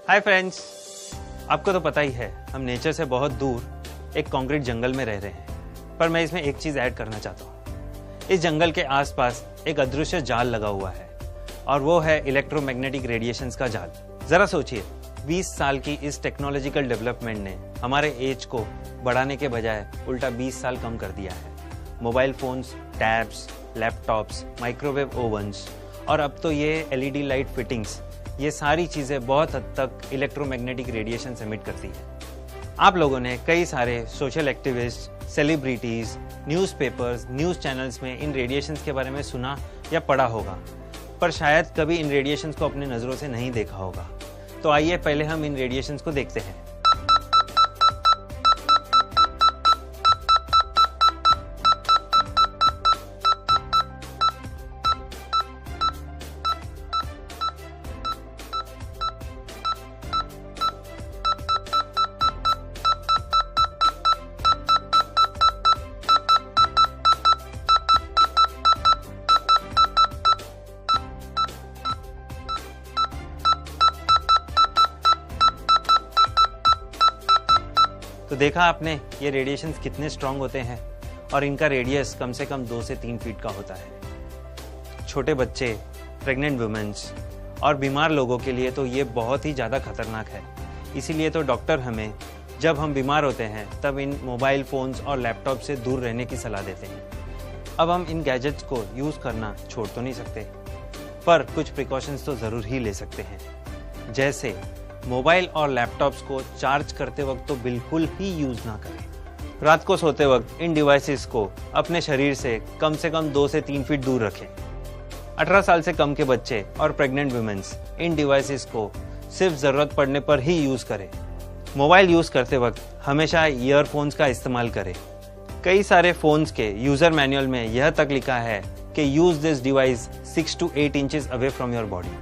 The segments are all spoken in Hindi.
हाय फ्रेंड्स, आपको तो पता ही है हम नेचर से बहुत दूर एक कंक्रीट जंगल में रह रहे हैं, पर मैं इसमें एक चीज ऐड करना चाहता हूँ। इस जंगल के आसपास एक अदृश्य जाल लगा हुआ है और वो है इलेक्ट्रोमैग्नेटिक रेडिएशंस का जाल। जरा सोचिए, 20 साल की इस टेक्नोलॉजिकल डेवलपमेंट ने हमारे एज को बढ़ाने के बजाय उल्टा 20 साल कम कर दिया है। Mobile phones, tabs, laptops, microwave ओवन्स और अब तो ये LED लाइट फिटिंग्स, ये सारी चीज़ें बहुत हद तक इलेक्ट्रोमैग्नेटिक रेडिएशन एमिट करती है। आप लोगों ने कई सारे social activist, celebrities, newspapers, news channels में इन रेडिएशंस के बारे में सुना या पढ़ा होगा, पर शायद कभी इन रेडिएशंस को अपने नज़रों से नहीं देखा होगा। तो आइए पहले हम इन रेडिएशंस को देखते हैं। तो देखा आपने ये रेडिएशंस कितने स्ट्रांग होते हैं और इनका रेडियस कम से कम 2 से 3 फीट का होता है। छोटे बच्चे, प्रेग्नेंट वुमेन्स और बीमार लोगों के लिए तो ये बहुत ही ज़्यादा खतरनाक है। इसीलिए तो डॉक्टर हमें जब हम बीमार होते हैं तब इन मोबाइल फ़ोन्स और लैपटॉप से दूर रहने की सलाह देते हैं। अब हम इन गैजेट्स को यूज़ करना छोड़ तो नहीं सकते, पर कुछ प्रिकॉशंस तो ज़रूर ही ले सकते हैं। जैसे मोबाइल और लैपटॉप्स को चार्ज करते वक्त तो बिल्कुल ही यूज़ ना करें। रात को सोते वक्त इन डिवाइसेस को अपने शरीर से कम 2 से 3 फीट दूर रखें। 18 साल से कम के बच्चे और प्रेग्नेंट वुमेन्स इन डिवाइसेस को सिर्फ ज़रूरत पड़ने पर ही यूज़ करें। मोबाइल यूज़ करते वक्त हमेशा ईयरफोन्स का इस्तेमाल करें। कई सारे फ़ोन्स के यूज़र मैनुअल में यह तक लिखा है कि use this device 6 to 8 inches away from your body.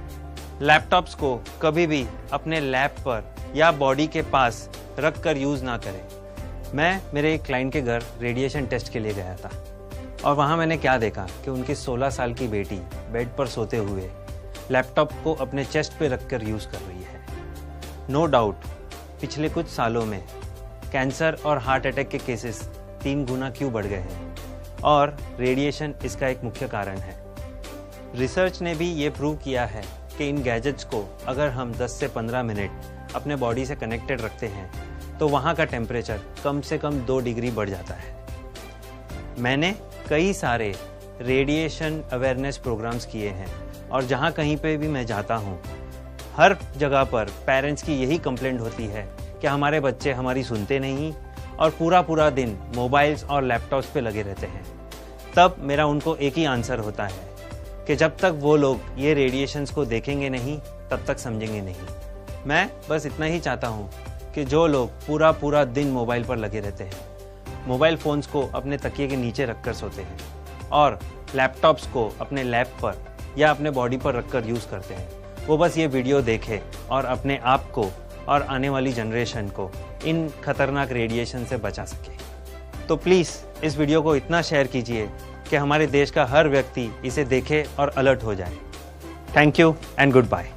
Laptops को कभी भी अपने लैप पर या बॉडी के पास रख कर यूज़ ना करें। मैं मेरे एक क्लाइंट के घर रेडिएशन टेस्ट के लिए गया था और वहाँ मैंने क्या देखा कि उनकी 16 साल की बेटी बेड पर सोते हुए लैपटॉप को अपने चेस्ट पे रख कर यूज़ कर रही है। नो डाउट पिछले कुछ सालों में कैंसर और हार्ट अटैक के केसेस 3 गुना क्यों बढ़ गए हैं और रेडिएशन इसका एक मुख्य कारण है। रिसर्च ने भी ये प्रूव किया है कि इन गैजेट्स को अगर हम 10 से 15 मिनट अपने बॉडी से कनेक्टेड रखते हैं तो वहाँ का टेम्परेचर कम से कम 2 डिग्री बढ़ जाता है। मैंने कई सारे रेडिएशन अवेयरनेस प्रोग्राम्स किए हैं और जहाँ कहीं पे भी मैं जाता हूँ, हर जगह पर पेरेंट्स की यही कंप्लेंट होती है कि हमारे बच्चे हमारी सुनते नहीं और पूरा दिन मोबाइल्स और लैपटॉप्स पे लगे रहते हैं। तब मेरा उनको एक ही आंसर होता है कि जब तक वो लोग ये रेडिएशंस को देखेंगे नहीं तब तक समझेंगे नहीं। मैं बस इतना ही चाहता हूँ कि जो लोग पूरा दिन मोबाइल पर लगे रहते हैं, मोबाइल फ़ोन्स को अपने तकिए के नीचे रखकर सोते हैं और लैपटॉप्स को अपने लैप पर या अपने बॉडी पर रखकर यूज़ करते हैं, वो बस ये वीडियो देखें और अपने आप को और आने वाली जनरेशन को इन खतरनाक रेडिएशन से बचा सके। तो प्लीज़ इस वीडियो को इतना शेयर कीजिए कि हमारे देश का हर व्यक्ति इसे देखे और अलर्ट हो जाए। Thank you and good bye.